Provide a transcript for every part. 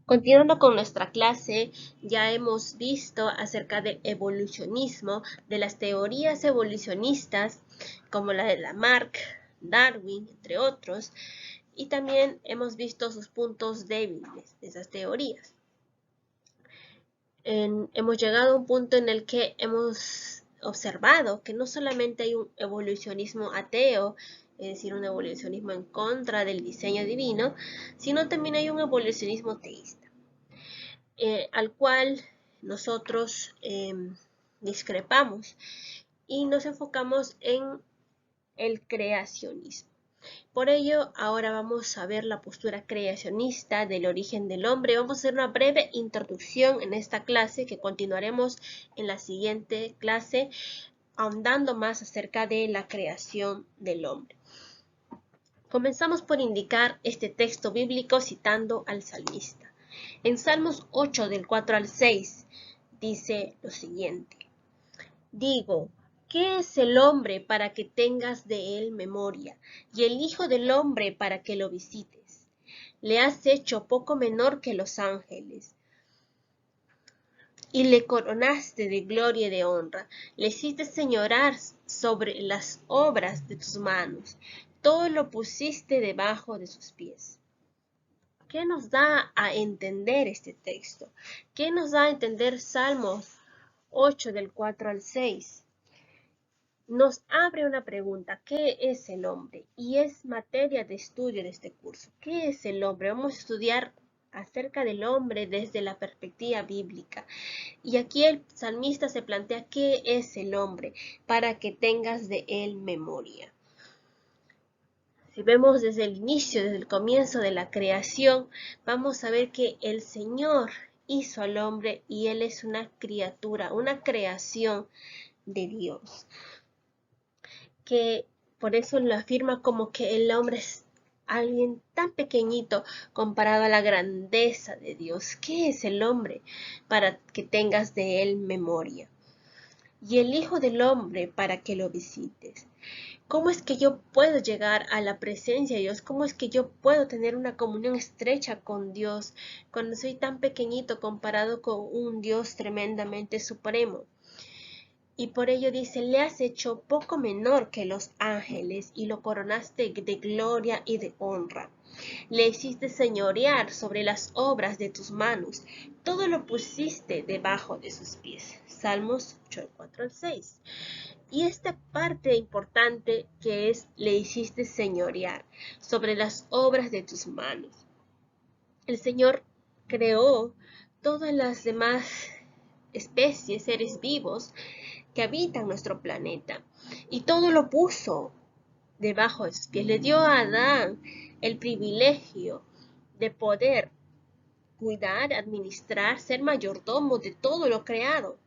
Continuando con nuestra clase, ya hemos visto acerca del evolucionismo, de las teorías evolucionistas, como la de Lamarck, Darwin, entre otros, y también hemos visto sus puntos débiles de esas teorías. Hemos llegado a un punto en el que hemos observado que no solamente hay un evolucionismo ateo, es decir, un evolucionismo en contra del diseño divino, sino también hay un evolucionismo teísta. Al cual nosotros discrepamos y nos enfocamos en el creacionismo. Por ello, ahora vamos a ver la postura creacionista del origen del hombre. Vamos a hacer una breve introducción en esta clase que continuaremos en la siguiente clase, ahondando más acerca de la creación del hombre. Comenzamos por indicar este texto bíblico citando al salmista. En Salmos 8 del 4 al 6 dice lo siguiente: Digo, ¿qué es el hombre para que tengas de él memoria, y el hijo del hombre para que lo visites? Le has hecho poco menor que los ángeles, y le coronaste de gloria y de honra. Le hiciste señorar sobre las obras de tus manos. Todo lo pusiste debajo de sus pies. ¿Qué nos da a entender este texto? ¿Qué nos da a entender Salmos 8 del 4 al 6? Nos abre una pregunta: ¿qué es el hombre? Y es materia de estudio de este curso. ¿Qué es el hombre? Vamos a estudiar acerca del hombre desde la perspectiva bíblica. Y aquí el salmista se plantea qué es el hombre para que tengas de él memoria. Si vemos desde el inicio, desde el comienzo de la creación, vamos a ver que el Señor hizo al hombre y él es una criatura, una creación de Dios. Que por eso lo afirma como que el hombre es alguien tan pequeñito comparado a la grandeza de Dios. ¿Qué es el hombre para que tengas de él memoria? Y el Hijo del Hombre para que lo visites. ¿Cómo es que yo puedo llegar a la presencia de Dios? ¿Cómo es que yo puedo tener una comunión estrecha con Dios cuando soy tan pequeñito comparado con un Dios tremendamente supremo? Y por ello dice, le has hecho poco menor que los ángeles y lo coronaste de gloria y de honra. Le hiciste señorear sobre las obras de tus manos. Todo lo pusiste debajo de sus pies. Salmos 8, 4 al 6. Y esta parte importante que es, le hiciste señorear sobre las obras de tus manos. El Señor creó todas las demás especies, seres vivos que habitan nuestro planeta, y todo lo puso debajo de sus pies. Le dio a Adán el privilegio de poder cuidar, administrar, ser mayordomo de todo lo creado.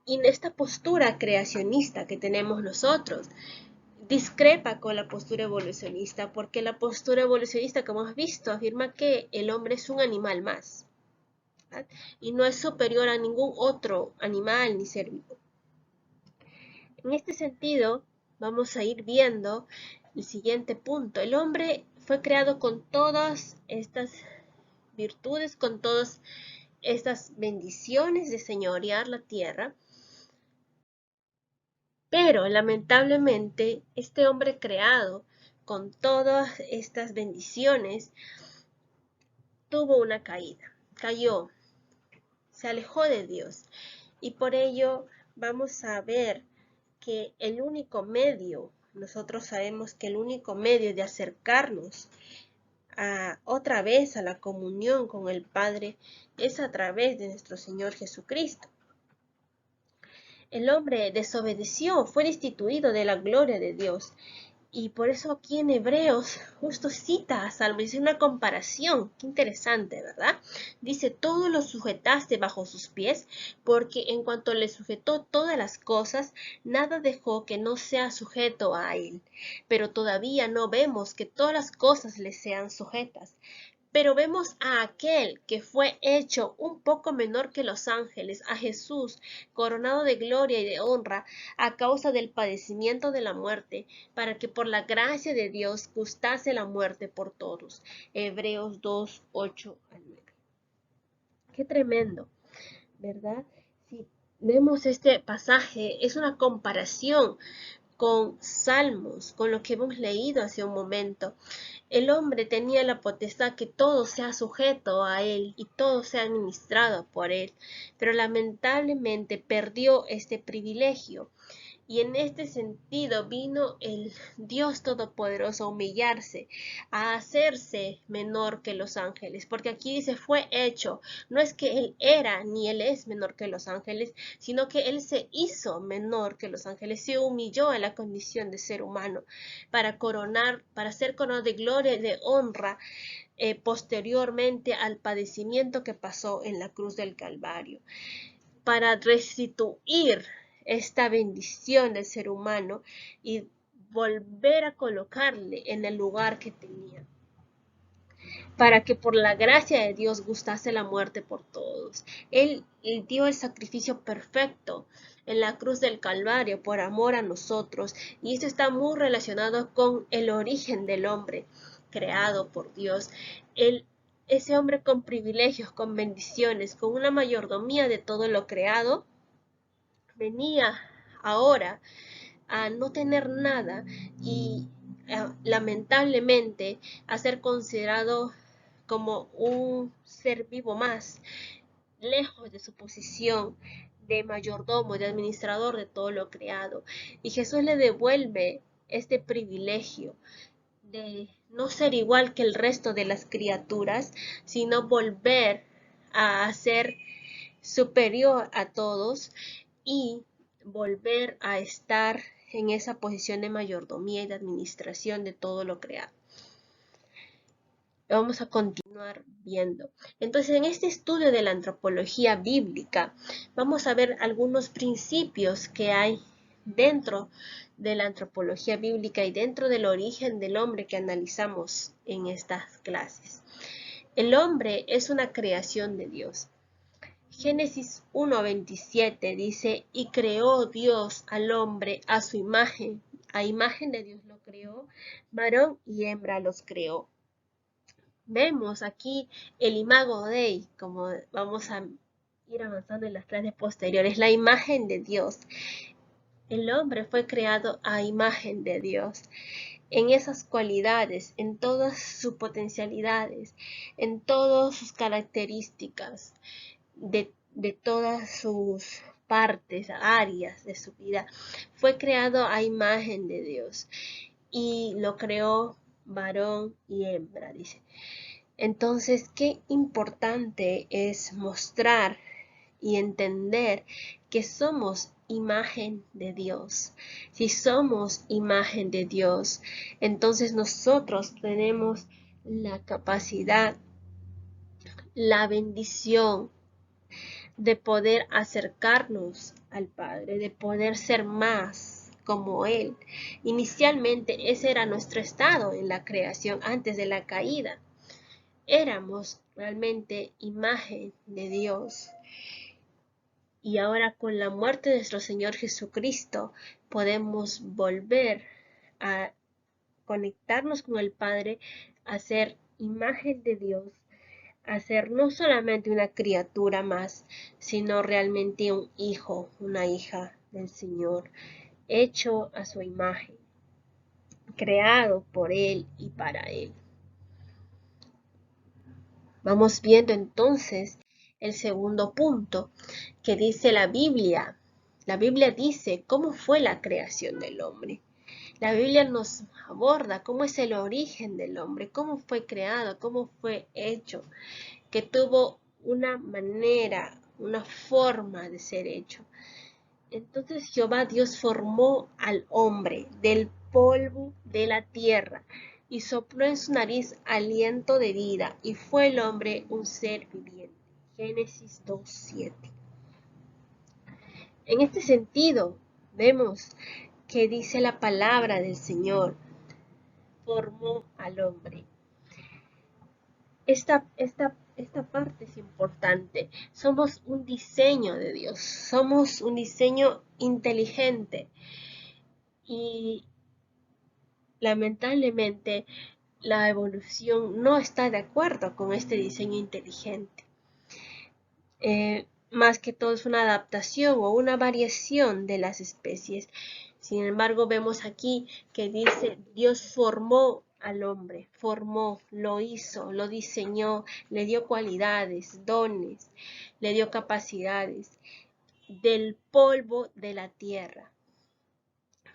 Y esta postura creacionista que tenemos nosotros discrepa con la postura evolucionista, porque la postura evolucionista, como hemos visto, afirma que el hombre es un animal más, ¿verdad? Y no es superior a ningún otro animal ni ser vivo. En este sentido, vamos a ir viendo el siguiente punto. El hombre fue creado con todas estas virtudes, con todas estas bendiciones de señorear la tierra. Pero lamentablemente este hombre creado con todas estas bendiciones tuvo una caída, cayó, se alejó de Dios, y por ello vamos a ver que el único medio, nosotros sabemos que el único medio de acercarnos otra vez a la comunión con el Padre es a través de nuestro Señor Jesucristo. El hombre desobedeció, fue destituido de la gloria de Dios. Y por eso aquí en Hebreos justo cita a Salmo, dice una comparación, qué interesante, ¿verdad? Dice, todo lo sujetaste bajo sus pies, porque en cuanto le sujetó todas las cosas, nada dejó que no sea sujeto a él. Pero todavía no vemos que todas las cosas le sean sujetas. Pero vemos a aquel que fue hecho un poco menor que los ángeles, a Jesús, coronado de gloria y de honra a causa del padecimiento de la muerte, para que por la gracia de Dios gustase la muerte por todos. Hebreos 2, 8 al 9. Qué tremendo, ¿verdad? Si vemos este pasaje, es una comparación con Salmos, con lo que hemos leído hace un momento. El hombre tenía la potestad que todo sea sujeto a él y todo sea administrado por él, pero lamentablemente perdió este privilegio. Y en este sentido vino el Dios Todopoderoso a humillarse, a hacerse menor que los ángeles, porque aquí dice fue hecho, no es que él era ni él es menor que los ángeles, sino que él se hizo menor que los ángeles, se humilló a la condición de ser humano para ser coronado de gloria y de honra posteriormente al padecimiento que pasó en la cruz del Calvario, para restituir esta bendición del ser humano y volver a colocarle en el lugar que tenía, para que por la gracia de Dios gustase la muerte por todos. Él dio el sacrificio perfecto en la cruz del Calvario por amor a nosotros, y esto está muy relacionado con el origen del hombre creado por Dios. Ese hombre con privilegios, con bendiciones, con una mayordomía de todo lo creado, venía ahora a no tener nada y lamentablemente a ser considerado como un ser vivo más, lejos de su posición de mayordomo, de administrador de todo lo creado. Y Jesús le devuelve este privilegio de no ser igual que el resto de las criaturas, sino volver a ser superior a todos y volver a estar en esa posición de mayordomía y de administración de todo lo creado. Vamos a continuar viendo. Entonces, en este estudio de la antropología bíblica, vamos a ver algunos principios que hay dentro de la antropología bíblica y dentro del origen del hombre que analizamos en estas clases. El hombre es una creación de Dios. Génesis 1:27 dice, y creó Dios al hombre a su imagen, a imagen de Dios lo creó, varón y hembra los creó. Vemos aquí el imago Dei, como vamos a ir avanzando en las clases posteriores, la imagen de Dios. El hombre fue creado a imagen de Dios, en esas cualidades, en todas sus potencialidades, en todas sus características, de todas sus partes, áreas de su vida. Fue creado a imagen de Dios y lo creó varón y hembra, dice. Entonces, qué importante es mostrar y entender que somos imagen de Dios. Si somos imagen de Dios, entonces nosotros tenemos la capacidad, la bendición de poder acercarnos al Padre, de poder ser más como Él. Inicialmente ese era nuestro estado en la creación antes de la caída. Éramos realmente imagen de Dios. Y ahora con la muerte de nuestro Señor Jesucristo podemos volver a conectarnos con el Padre, a ser imagen de Dios, a ser no solamente una criatura más, sino realmente un hijo, una hija del Señor, hecho a su imagen, creado por Él y para Él. Vamos viendo entonces el segundo punto que dice la Biblia. La Biblia dice cómo fue la creación del hombre. La Biblia nos aborda cómo es el origen del hombre, cómo fue creado, cómo fue hecho, que tuvo una manera, una forma de ser hecho. Entonces Jehová Dios formó al hombre del polvo de la tierra y sopló en su nariz aliento de vida, y fue el hombre un ser viviente. Génesis 2:7. En este sentido, vemos que dice la palabra del Señor, formó al hombre. esta parte es importante. Somos un diseño de Dios, somos un diseño inteligente y lamentablemente la evolución no está de acuerdo con este diseño inteligente. Más que todo es una adaptación o una variación de las especies. Sin embargo, vemos aquí que dice Dios formó al hombre, formó, lo hizo, lo diseñó, le dio cualidades, dones, le dio capacidades del polvo de la tierra.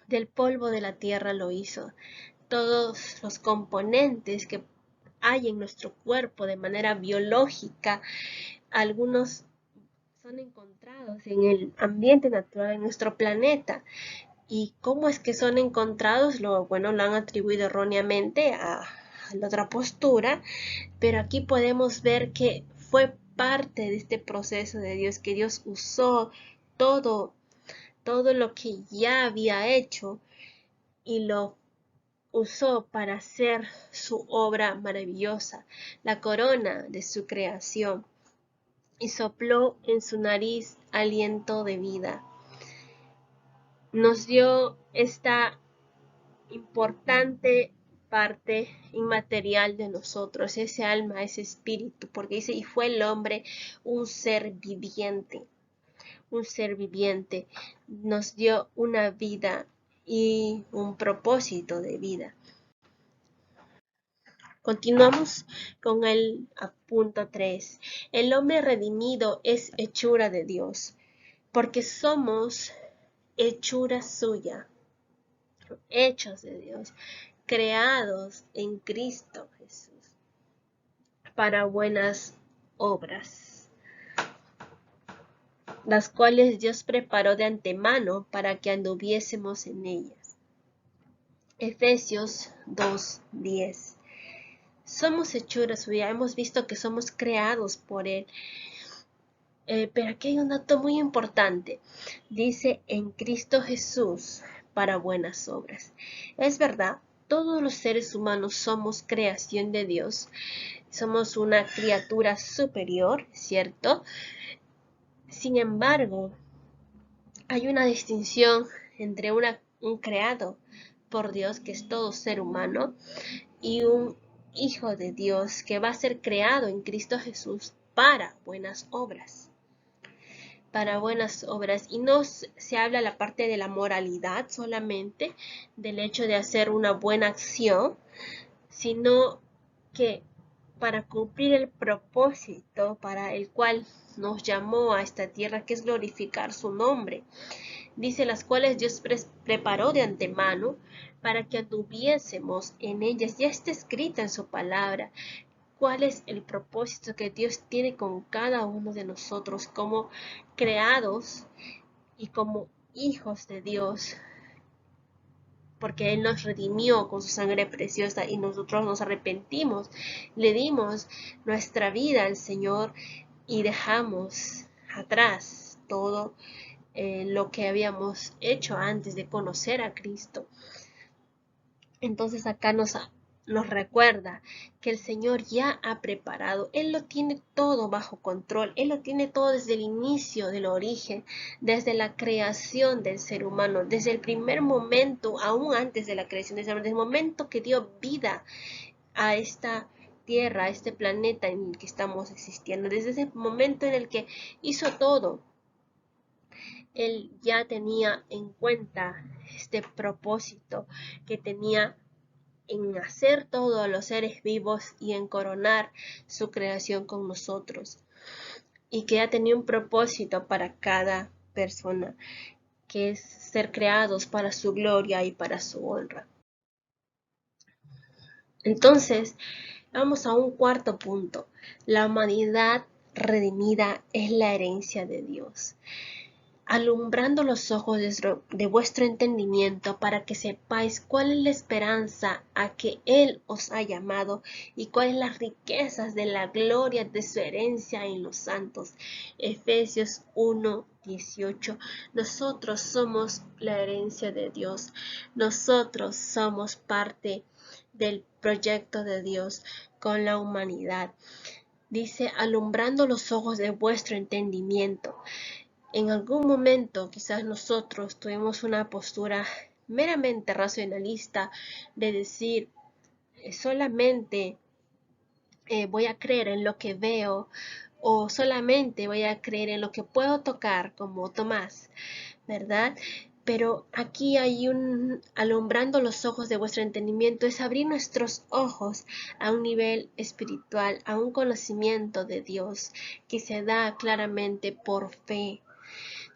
Del polvo de la tierra lo hizo. Todos los componentes que hay en nuestro cuerpo de manera biológica, algunos son encontrados en el ambiente natural de nuestro planeta. ¿Y cómo es que son encontrados? Lo han atribuido erróneamente a la otra postura, pero aquí podemos ver que fue parte de este proceso de Dios, que Dios usó todo lo que ya había hecho y lo usó para hacer su obra maravillosa, la corona de su creación, y sopló en su nariz aliento de vida. Nos dio esta importante parte inmaterial de nosotros, ese alma, ese espíritu, porque dice, y fue el hombre un ser viviente, nos dio una vida y un propósito de vida. Continuamos con el punto 3. El hombre redimido es hechura de Dios, porque somos hechura suya, hechos de Dios, creados en Cristo Jesús, para buenas obras, las cuales Dios preparó de antemano para que anduviésemos en ellas. Efesios 2:10. Somos hechura suya, hemos visto que somos creados por Él. Pero aquí hay un dato muy importante. Dice, en Cristo Jesús, para buenas obras. Es verdad, todos los seres humanos somos creación de Dios. Somos una criatura superior, ¿cierto? Sin embargo, hay una distinción entre un creado por Dios, que es todo ser humano, y un hijo de Dios que va a ser creado en Cristo Jesús para buenas obras. Para buenas obras, y no se habla la parte de la moralidad solamente, del hecho de hacer una buena acción, sino que para cumplir el propósito para el cual nos llamó a esta tierra, que es glorificar su nombre. Dice, las cuales Dios preparó de antemano para que anduviésemos en ellas. Ya está escrita en su palabra cuál es el propósito que Dios tiene con cada uno de nosotros como creados y como hijos de Dios, porque Él nos redimió con su sangre preciosa y nosotros nos arrepentimos, le dimos nuestra vida al Señor y dejamos atrás todo lo que habíamos hecho antes de conocer a Cristo. Entonces acá nos recuerda que el Señor ya ha preparado, Él lo tiene todo bajo control, Él lo tiene todo desde el inicio del origen, desde la creación del ser humano, desde el primer momento, aún antes de la creación del ser humano, desde el momento que dio vida a esta tierra, a este planeta en el que estamos existiendo, desde ese momento en el que hizo todo. Él ya tenía en cuenta este propósito que tenía en hacer todo a los seres vivos y en coronar su creación con nosotros. Y que ya tenía un propósito para cada persona, que es ser creados para su gloria y para su honra. Entonces, vamos a un cuarto punto. La humanidad redimida es la herencia de Dios, alumbrando los ojos de vuestro entendimiento, para que sepáis cuál es la esperanza a que Él os ha llamado y cuáles las riquezas de la gloria de su herencia en los santos. Efesios 1:18. Nosotros somos la herencia de Dios. Nosotros somos parte del proyecto de Dios con la humanidad. Dice, alumbrando los ojos de vuestro entendimiento. En algún momento quizás nosotros tuvimos una postura meramente racionalista de decir, solamente voy a creer en lo que veo, o solamente voy a creer en lo que puedo tocar, como Tomás, ¿verdad? Pero aquí hay alumbrando los ojos de vuestro entendimiento, es abrir nuestros ojos a un nivel espiritual, a un conocimiento de Dios que se da claramente por fe.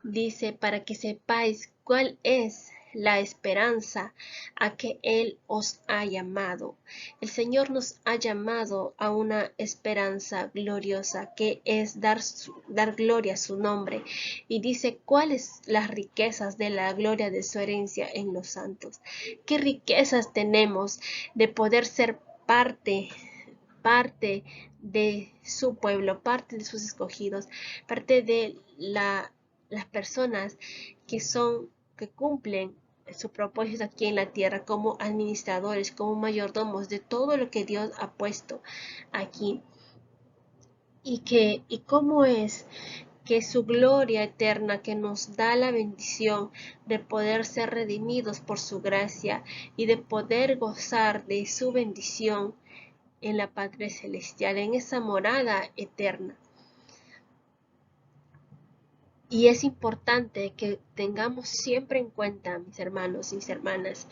Dice, para que sepáis cuál es la esperanza a que Él os ha llamado. El Señor nos ha llamado a una esperanza gloriosa, que es dar gloria a su nombre. Y dice, ¿cuáles las riquezas de la gloria de su herencia en los santos? ¿Qué riquezas tenemos de poder ser parte de su pueblo, parte de sus escogidos, parte de las personas que cumplen su propósito aquí en la tierra como administradores, como mayordomos de todo lo que Dios ha puesto aquí? Y cómo es que su gloria eterna, que nos da la bendición de poder ser redimidos por su gracia y de poder gozar de su bendición en la patria celestial, en esa morada eterna. Y es importante que tengamos siempre en cuenta, mis hermanos y mis hermanas,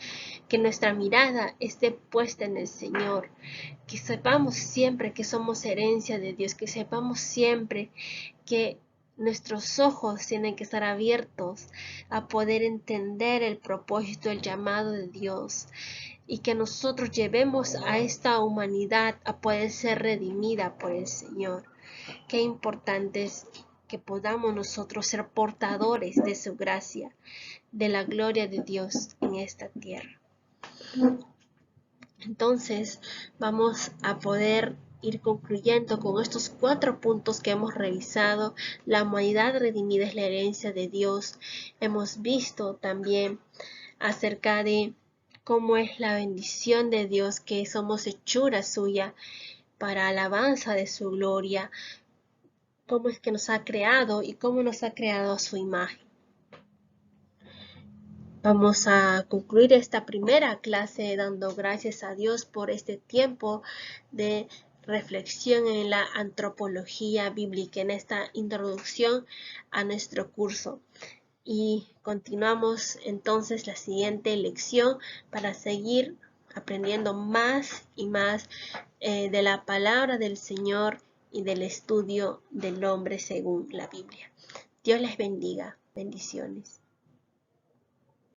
que nuestra mirada esté puesta en el Señor, que sepamos siempre que somos herencia de Dios, que sepamos siempre que nuestros ojos tienen que estar abiertos a poder entender el propósito, el llamado de Dios, y que nosotros llevemos a esta humanidad a poder ser redimida por el Señor. Qué importante es que podamos nosotros ser portadores de su gracia, de la gloria de Dios en esta tierra. Entonces vamos a poder ir concluyendo con estos 4 puntos que hemos revisado. La humanidad redimida es la herencia de Dios. Hemos visto también acerca de cómo es la bendición de Dios, que somos hechura suya para alabanza de su gloria, cómo es que nos ha creado y cómo nos ha creado a su imagen. Vamos a concluir esta primera clase dando gracias a Dios por este tiempo de reflexión en la antropología bíblica, en esta introducción a nuestro curso. Y continuamos entonces la siguiente lección para seguir aprendiendo más y más de la palabra del Señor y del estudio del hombre según la Biblia. Dios les bendiga. Bendiciones.